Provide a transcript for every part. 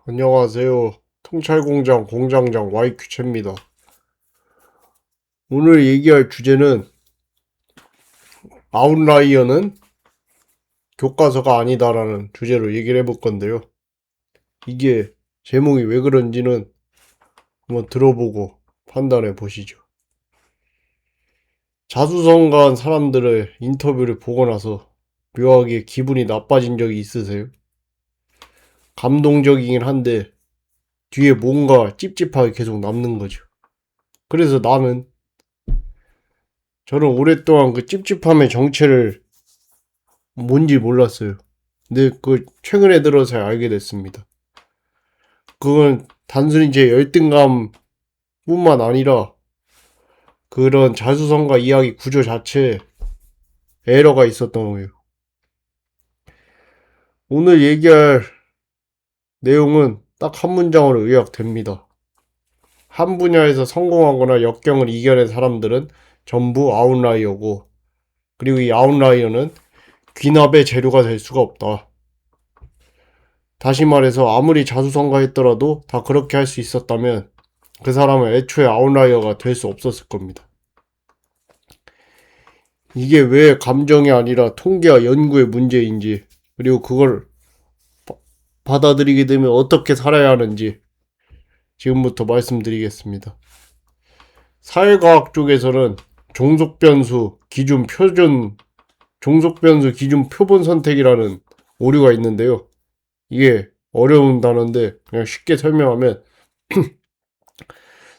안녕하세요. 통찰공장 공장장 YQ채입니다. 오늘 얘기할 주제는 아웃라이어는 교과서가 아니다라는 주제로 얘기를 해볼 건데요. 이게 제목이 왜 그런지는 한번 들어보고 판단해 보시죠. 자수성가한 사람들의 인터뷰를 보고 나서 묘하게 기분이 나빠진 적이 있으세요? 감동적이긴 한데 뒤에 뭔가 찝찝하게 계속 남는 거죠. 그래서 저는 오랫동안 그 찝찝함의 정체를 뭔지 몰랐어요. 근데 그 최근에 들어서 알게 됐습니다. 그건 단순히 제 열등감뿐만 아니라 그런 자수성가 이야기 구조 자체에 에러가 있었던 거예요. 오늘 얘기할 내용은 딱 한 문장으로 요약됩니다. 한 분야에서 성공하거나 역경을 이겨낸 사람들은 전부 아웃라이어고, 그리고 이 아웃라이어는 귀납의 재료가 될 수가 없다. 다시 말해서 아무리 자수성가했더라도 다 그렇게 할 수 있었다면 그 사람은 애초에 아웃라이어가 될 수 없었을 겁니다. 이게 왜 감정이 아니라 통계와 연구의 문제인지, 그리고 그걸 받아들이게 되면 어떻게 살아야 하는지 지금부터 말씀드리겠습니다. 사회과학 쪽에서는 종속변수 기준 표본 선택이라는 오류가 있는데요. 이게 어려운 단어인데 그냥 쉽게 설명하면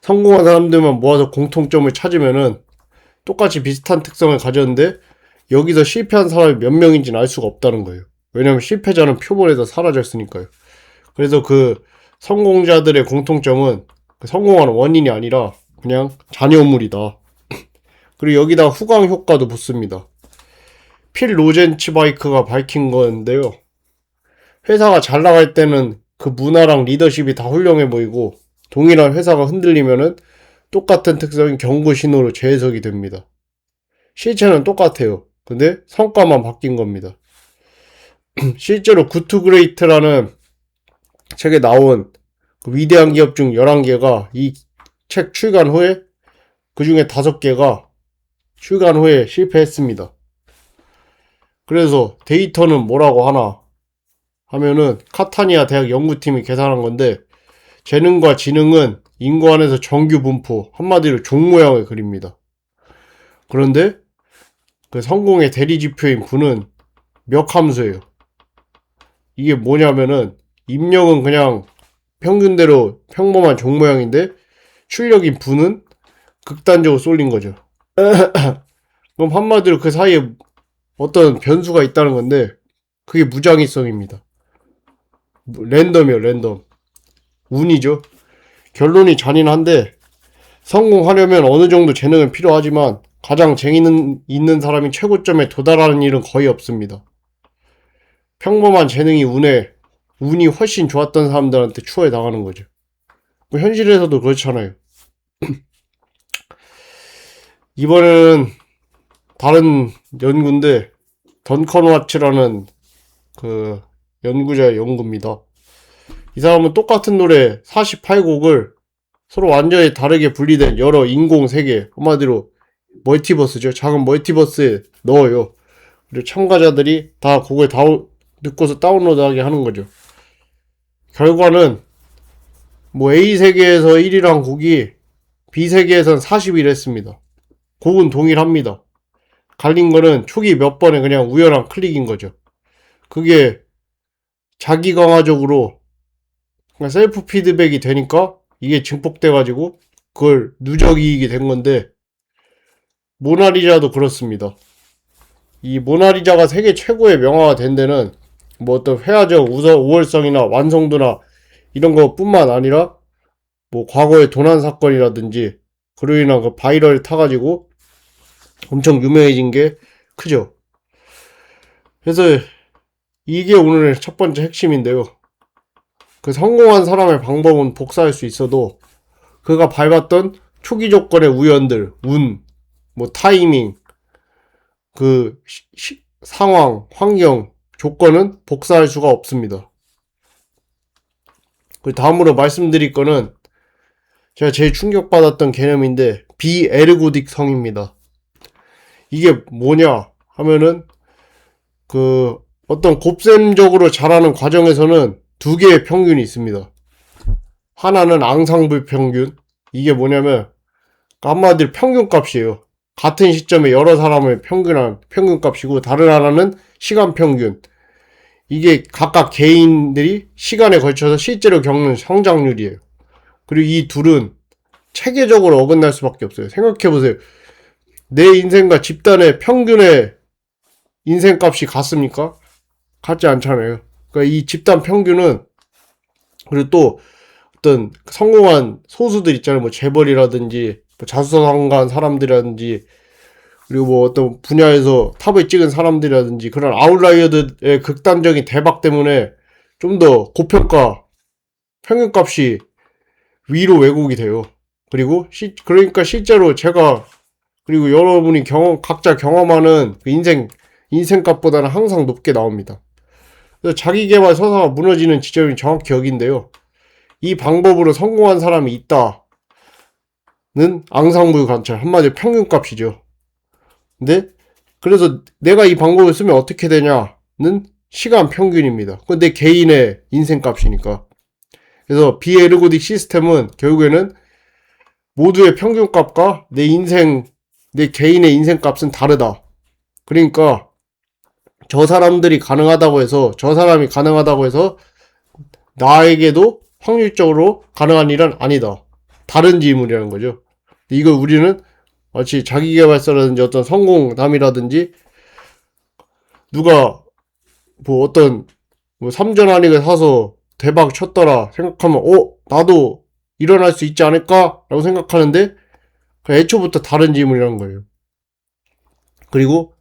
성공한 사람들만 모아서 공통점을 찾으면은 똑같이 비슷한 특성을 가졌는데 여기서 실패한 사람이 몇 명인지는 알 수가 없다는 거예요. 왜냐면 실패자는 표본에서 사라졌으니까요. 그래서 그 성공자들의 공통점은 그 성공하는 원인이 아니라 그냥 잔여물이다. 그리고 여기다 후광 효과도 붙습니다. 필 로젠츠바이크가 밝힌 건데요. 회사가 잘 나갈 때는 그 문화랑 리더십이 다 훌륭해 보이고 동일한 회사가 흔들리면은 똑같은 특성인 경고 신호로 재해석이 됩니다. 실체는 똑같아요. 근데 성과만 바뀐 겁니다. 실제로 굿투 그레이트라는 책에 나온 그 위대한 기업 중 11개가 이 책 출간 후에 그 중에 5개가 출간 후에 실패했습니다. 그래서 데이터는 뭐라고 하나 하면은 카타니아 대학 연구팀이 계산한 건데 재능과 지능은 인구 안에서 정규 분포, 한마디로 종 모양을 그립니다. 그런데 그 성공의 대리지표인 부는 몇 함수예요. 이게 뭐냐면은 입력은 그냥 평균대로 평범한 종 모양인데 출력인 부는 극단적으로 쏠린 거죠. 그럼 한마디로 그 사이에 어떤 변수가 있다는 건데 그게 무작위성입니다. 랜덤이요, 랜덤. 운이죠. 결론이 잔인한데 성공하려면 어느 정도 재능은 필요하지만 가장 재능 있는 사람이 최고점에 도달하는 일은 거의 없습니다. 평범한 재능이 운이 훨씬 좋았던 사람들한테 추월해 나가는 거죠. 뭐 현실에서도 그렇잖아요. 이번에는 다른 연구인데 던컨와츠라는 그 연구자의 연구입니다. 이 사람은 똑같은 노래 48곡을 서로 완전히 다르게 분리된 여러 인공 세계, 한마디로 멀티버스죠. 작은 멀티버스에 넣어요. 그리고 참가자들이 다 곡을 듣고서 다운로드하게 하는 거죠. 결과는 뭐 A 세계에서 1위란 곡이 B 세계에선 40일 했습니다. 곡은 동일합니다. 갈린 거는 초기 몇 번의 그냥 우연한 클릭인 거죠. 그게 자기 강화적으로 셀프 피드백이 되니까 이게 증폭돼가지고 그걸 누적 이익이 된 건데 모나리자도 그렇습니다. 이 모나리자가 세계 최고의 명화가 된 데는 뭐 어떤 회화적 우월성이나 완성도나 이런 것뿐만 아니라 뭐 과거의 도난 사건이라든지 그로 인한 그 바이럴 타가지고 엄청 유명해진 게 크죠. 그래서 이게 오늘의 첫 번째 핵심인데요. 그 성공한 사람의 방법은 복사할 수 있어도 그가 밟았던 초기 조건의 우연들, 뭐 타이밍, 그 상황, 환경, 조건은 복사할 수가 없습니다. 그 다음으로 말씀드릴 거는 제가 제일 충격받았던 개념인데 비에르고딕 성입니다. 이게 뭐냐 하면은 그 어떤 곱셈적으로 자라는 과정에서는 두 개의 평균이 있습니다. 하나는 앙상블 평균. 이게 뭐냐면 한마디로 평균값이에요. 같은 시점에 여러 사람의 평균한 평균값이고, 다른 하나는 시간 평균. 이게 각각 개인들이 시간에 걸쳐서 실제로 겪는 성장률이에요. 그리고 이 둘은 체계적으로 어긋날 수밖에 없어요. 생각해보세요. 내 인생과 집단의 평균의 인생값이 같습니까? 같지 않잖아요. 그러니까 이 집단 평균은, 그리고 또 어떤 성공한 소수들 있잖아요. 뭐 재벌이라든지 뭐 자수성가한 사람들이라든지, 그리고 뭐 어떤 분야에서 탑을 찍은 사람들이라든지, 그런 아웃라이어들의 극단적인 대박 때문에 좀 더 고평가 평균값이 위로 왜곡이 돼요. 그리고 그러니까 실제로 제가, 그리고 여러분이 각자 경험하는 그 인생값보다는 항상 높게 나옵니다. 그래서 자기계발 서사가 무너지는 지점이 정확히 여기인데요. 이 방법으로 성공한 사람이 있다는 앙상블 관찰, 한마디로 평균값이죠. 근데 그래서 내가 이 방법을 쓰면 어떻게 되냐는 시간 평균입니다. 그건 내 개인의 인생값이니까. 그래서 비에르고딕 시스템은 결국에는 모두의 평균값과 내 개인의 인생값은 다르다. 그러니까 저 사람이 가능하다고 해서 나에게도 확률적으로 가능한 일은 아니다. 다른 질문이라는 거죠. 이걸 우리는 마치 자기계발서라든지 어떤 성공담이라든지, 누가 뭐 어떤 뭐 삼전환익을 사서 대박 쳤더라 생각하면 나도 일어날 수 있지 않을까? 라고 생각하는데, 애초부터 다른 질문이라는 거예요. 그리고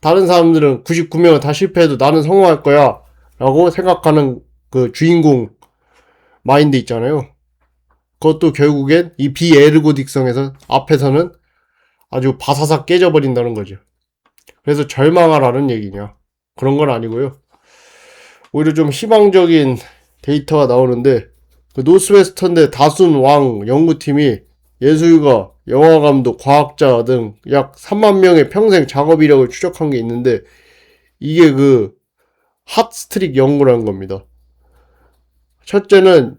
다른 사람들은 99명은 다 실패해도 나는 성공할 거야 라고 생각하는 그 주인공 마인드 있잖아요. 그것도 결국엔 이 비에르고딕성에서 앞에서는 아주 바사삭 깨져버린다는 거죠. 그래서 절망하라는 얘기냐, 그런 건 아니고요. 오히려 좀 희망적인 데이터가 나오는데, 그 노스웨스턴대 다순 왕 연구팀이 예술가, 영화감독, 과학자 등 약 3만 명의 평생 작업 이력을 추적한 게 있는데, 이게 그 핫스트릭 연구라는 겁니다. 첫째는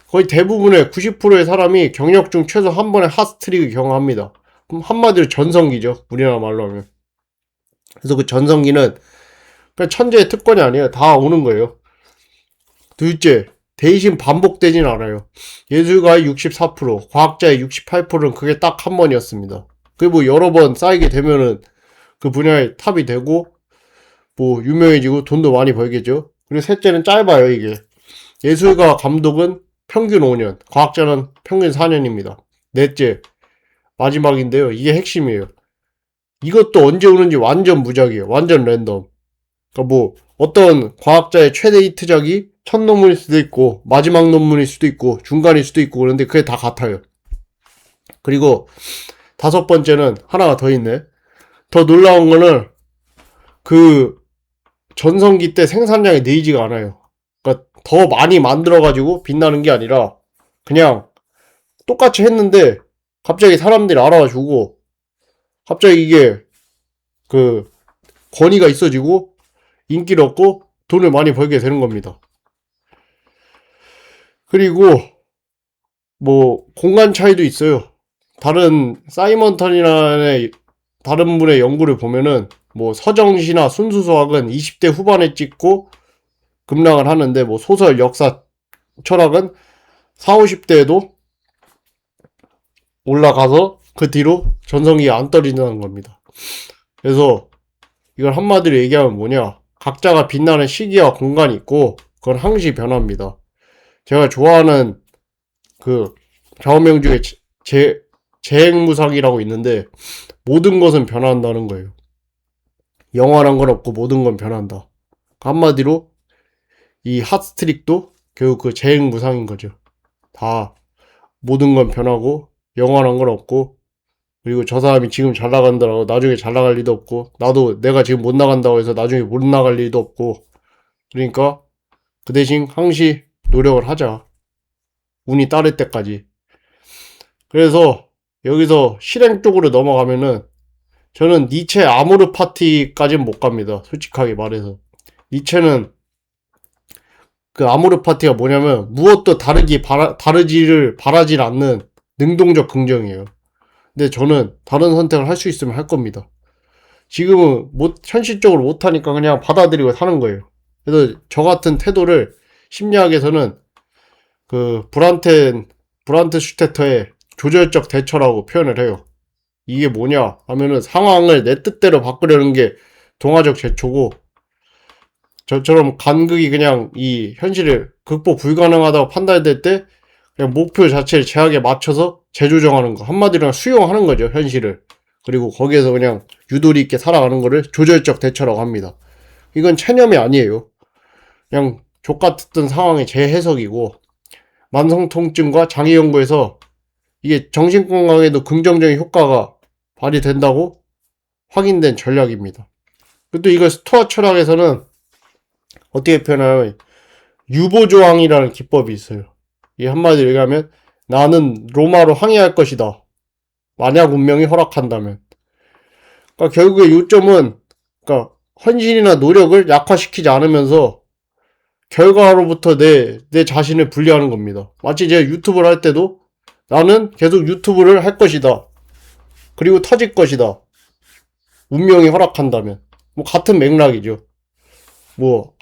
거의 대부분의 90%의 사람이 경력 중 최소 한 번의 핫스트릭을 경험합니다. 그럼 한마디로 전성기죠, 우리나라 말로 하면. 그래서 그 전성기는 그냥 천재의 특권이 아니에요. 다 오는 거예요. 둘째, 대신 반복되진 않아요. 예술가의 64%, 과학자의 68%는 그게 딱 한 번이었습니다. 그게 뭐 여러 번 쌓이게 되면은 그 분야의 탑이 되고 뭐 유명해지고 돈도 많이 벌겠죠. 그리고 셋째는 짧아요, 이게. 예술가, 감독은 평균 5년, 과학자는 평균 4년입니다. 넷째, 마지막인데요. 이게 핵심이에요. 이것도 언제 오는지 완전 무작이에요. 완전 랜덤. 그러니까 뭐 어떤 과학자의 최대 히트작이 첫 논문일 수도 있고 마지막 논문일 수도 있고 중간일 수도 있고, 그런데 그게 다 같아요. 그리고 다섯 번째는 하나가 더 있네. 더 놀라운 거는 그 전성기 때 생산량이 늘지가 않아요. 그러니까 더 많이 만들어가지고 빛나는 게 아니라 그냥 똑같이 했는데 갑자기 사람들이 알아와주고 갑자기 이게 그 권위가 있어지고 인기를 얻고 돈을 많이 벌게 되는 겁니다. 그리고 뭐 공간 차이도 있어요. 사이먼턴이라는 다른 분의 연구를 보면은 뭐 서정시나 순수수학은 20대 후반에 찍고 급락을 하는데, 뭐 소설, 역사, 철학은 40, 50대에도 올라가서 그 뒤로 전성기가 안 떨어진다는 겁니다. 그래서 이걸 한마디로 얘기하면 뭐냐, 각자가 빛나는 시기와 공간이 있고 그건 항시 변합니다. 제가 좋아하는 그 좌우명 중에 재행무상이라고 있는데, 모든 것은 변한다는 거예요. 영원한 건 없고 모든 건 변한다. 한마디로 이 핫스트릭도 결국 그 재행무상인 거죠. 다 모든 건 변하고 영원한 건 없고, 그리고 저 사람이 지금 잘 나간다고 나중에 잘 나갈 리도 없고, 나도 내가 지금 못 나간다고 해서 나중에 못 나갈 리도 없고, 그러니까 그 대신 항시 노력을 하자. 운이 따를 때까지. 그래서 여기서 실행 쪽으로 넘어가면은 저는 니체 아모르 파티까지는 못 갑니다. 솔직하게 말해서. 니체는 그 아모르 파티가 뭐냐면 무엇도 다르지를 바라질 않는 능동적 긍정이에요. 근데 저는 다른 선택을 할 수 있으면 할 겁니다. 지금은 현실적으로 못하니까 그냥 받아들이고 사는 거예요. 그래서 저 같은 태도를 심리학에서는 그 브란트 슈테터의 조절적 대처라고 표현을 해요. 이게 뭐냐 하면은 상황을 내 뜻대로 바꾸려는 게 동화적 제초고, 저처럼 간극이 그냥 이 현실을 극복 불가능하다고 판단될 때 그냥 목표 자체를 제약에 맞춰서 재조정하는 거, 한마디로 그냥 수용하는 거죠, 현실을. 그리고 거기에서 그냥 유도리 있게 살아가는 거를 조절적 대처라고 합니다. 이건 체념이 아니에요. 그냥 족같았던 상황의 재해석이고, 만성통증과 장애 연구에서 이게 정신건강에도 긍정적인 효과가 발휘된다고 확인된 전략입니다. 또 이걸 스토아 철학에서는 어떻게 표현하냐면 유보조항이라는 기법이 있어요. 이 한마디로 얘기하면 나는 로마로 항해할 것이다, 만약 운명이 허락한다면. 그러니까 결국에 요점은, 그러니까 헌신이나 노력을 약화시키지 않으면서 결과로부터 내 자신을 분리하는 겁니다. 마치 제가 유튜브를 할 때도 나는 계속 유튜브를 할 것이다, 그리고 터질 것이다, 운명이 허락한다면. 뭐 같은 맥락이죠. 뭐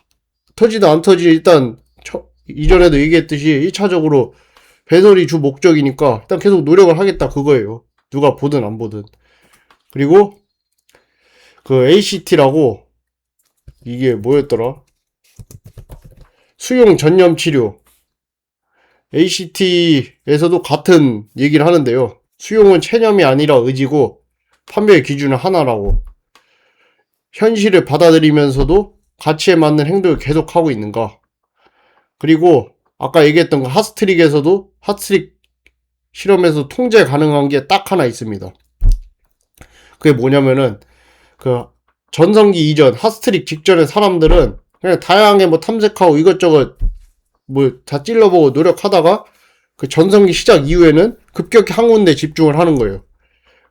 터지든 안 터지든 일단 이전에도 얘기했듯이 1차적으로 배설이 주 목적이니까 일단 계속 노력을 하겠다, 그거예요. 누가 보든 안 보든. 그리고 그 ACT라고, 이게 뭐였더라? 수용 전념 치료. ACT에서도 같은 얘기를 하는데요. 수용은 체념이 아니라 의지고 판별의 기준은 하나라고. 현실을 받아들이면서도 가치에 맞는 행동을 계속하고 있는가. 그리고 아까 얘기했던 그 핫스트릭 실험에서 통제 가능한 게 딱 하나 있습니다. 그게 뭐냐면은 그 전성기 이전, 핫스트릭 직전의 사람들은 그냥 다양하게 뭐 탐색하고 이것저것 뭐 다 찔러보고 노력하다가 그 전성기 시작 이후에는 급격히 한 군데 집중을 하는 거예요.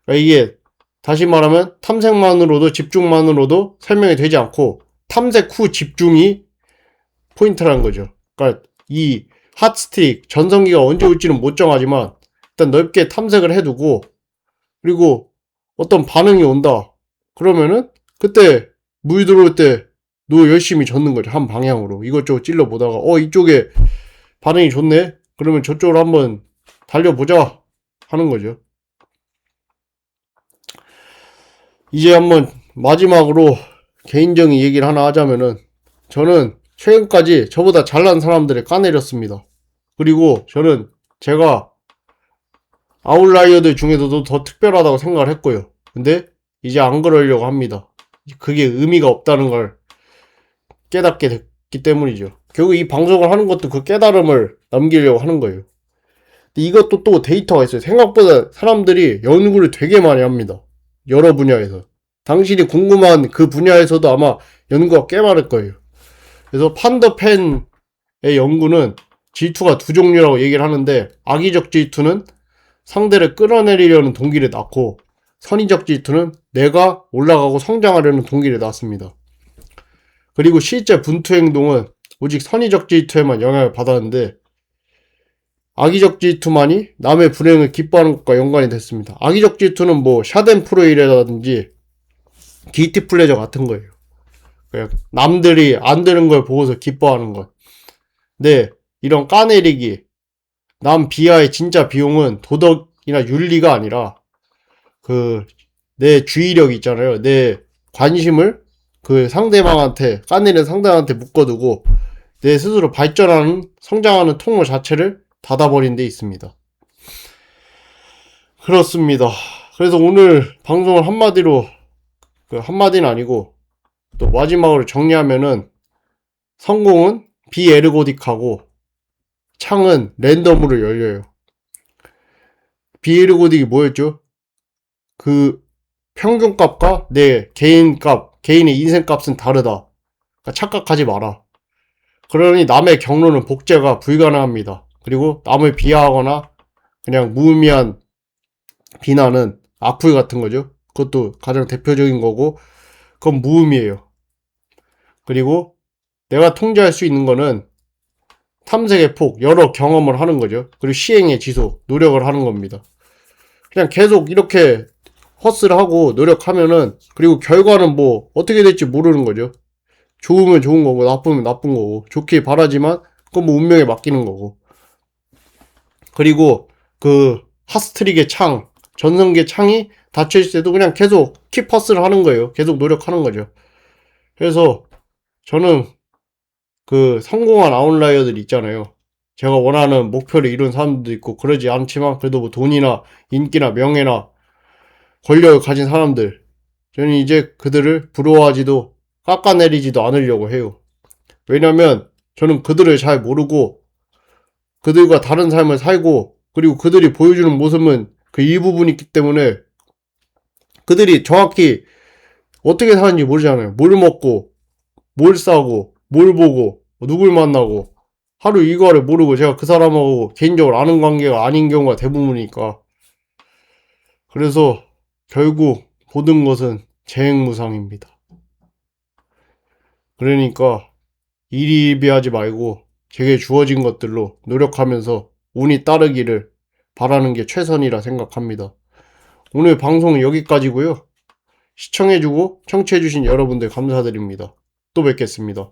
그러니까 이게 다시 말하면 탐색만으로도 집중만으로도 설명이 되지 않고 탐색 후 집중이 포인트라는 거죠. 그러니까 이 핫스틱 전성기가 언제 올지는 못 정하지만 일단 넓게 탐색을 해두고, 그리고 어떤 반응이 온다 그러면은 그때 물 들어올 때 너 열심히 젓는 거죠. 한 방향으로 이것저것 찔러보다가 이쪽에 반응이 좋네, 그러면 저쪽으로 한번 달려보자 하는 거죠. 이제 한번 마지막으로 개인적인 얘기를 하나 하자면은, 저는 최근까지 저보다 잘난 사람들을 까내렸습니다. 그리고 저는 제가 아웃라이어들 중에서도 더 특별하다고 생각을 했고요. 근데 이제 안 그러려고 합니다. 그게 의미가 없다는 걸 깨닫게 됐기 때문이죠. 결국 이 방송을 하는 것도 그 깨달음을 남기려고 하는 거예요. 근데 이것도 또 데이터가 있어요. 생각보다 사람들이 연구를 되게 많이 합니다. 여러 분야에서. 당신이 궁금한 그 분야에서도 아마 연구가 꽤 많을 거예요. 그래서 판더펜의 연구는 질투가 두 종류라고 얘기를 하는데, 악의적 질투는 상대를 끌어내리려는 동기를 낳고, 선의적 질투는 내가 올라가고 성장하려는 동기를 낳습니다. 그리고 실제 분투 행동은 오직 선의적 질투에만 영향을 받았는데, 악의적 질투만이 남의 불행을 기뻐하는 것과 연관이 됐습니다. 악의적 질투는 뭐 샤덴프로이라든지 기티 플레저 같은 거예요. 그냥 남들이 안 되는 걸 보고서 기뻐하는 것. 근데 이런 까내리기, 남 비하의 진짜 비용은 도덕이나 윤리가 아니라 내 주의력 있잖아요. 내 관심을 그 까내리는 상대방한테 묶어두고 내 스스로 발전하는, 성장하는 통로 자체를 닫아버린 데 있습니다. 그렇습니다. 그래서 오늘 방송을 한마디는 아니고 또 마지막으로 정리하면은, 성공은 비에르고딕하고 창은 랜덤으로 열려요. 비에르고딕이 뭐였죠? 그 평균값과 내 개인의 인생값은 다르다. 그러니까 착각하지 마라. 그러니 남의 경로는 복제가 불가능합니다. 그리고 남을 비하하거나 그냥 무의미한 비난은 악플 같은 거죠. 그것도 가장 대표적인 거고 그건 무의미해요. 그리고 내가 통제할 수 있는 거는 탐색의 폭, 여러 경험을 하는 거죠. 그리고 시행의 지속, 노력을 하는 겁니다. 그냥 계속 이렇게 헛스를 하고 노력하면은 그리고 결과는 뭐 어떻게 될지 모르는 거죠. 좋으면 좋은 거고 나쁘면 나쁜 거고 좋길 바라지만 그건 뭐 운명에 맡기는 거고. 그리고 그 하스트릭의 창, 전성기의 창이 닫혀있을 때도 그냥 계속 킵 헛스를 하는 거예요. 계속 노력하는 거죠. 그래서 저는 그 성공한 아웃라이어들 있잖아요. 제가 원하는 목표를 이룬 사람들도 있고 그러지 않지만 그래도 뭐 돈이나 인기나 명예나 권력을 가진 사람들, 저는 이제 그들을 부러워하지도 깎아내리지도 않으려고 해요. 왜냐면 저는 그들을 잘 모르고 그들과 다른 삶을 살고 그리고 그들이 보여주는 모습은 그 일부분이 있기 때문에 그들이 정확히 어떻게 사는지 모르잖아요. 뭘 먹고 뭘 싸고 뭘 보고 누굴 만나고 하루 일과를 모르고 제가 그 사람하고 개인적으로 아는 관계가 아닌 경우가 대부분이니까. 그래서 결국 모든 것은 재행무상입니다. 그러니까 일희일비하지 말고 제게 주어진 것들로 노력하면서 운이 따르기를 바라는 게 최선이라 생각합니다. 오늘 방송은 여기까지고요. 시청해주고 청취해주신 여러분들 감사드립니다. 또 뵙겠습니다.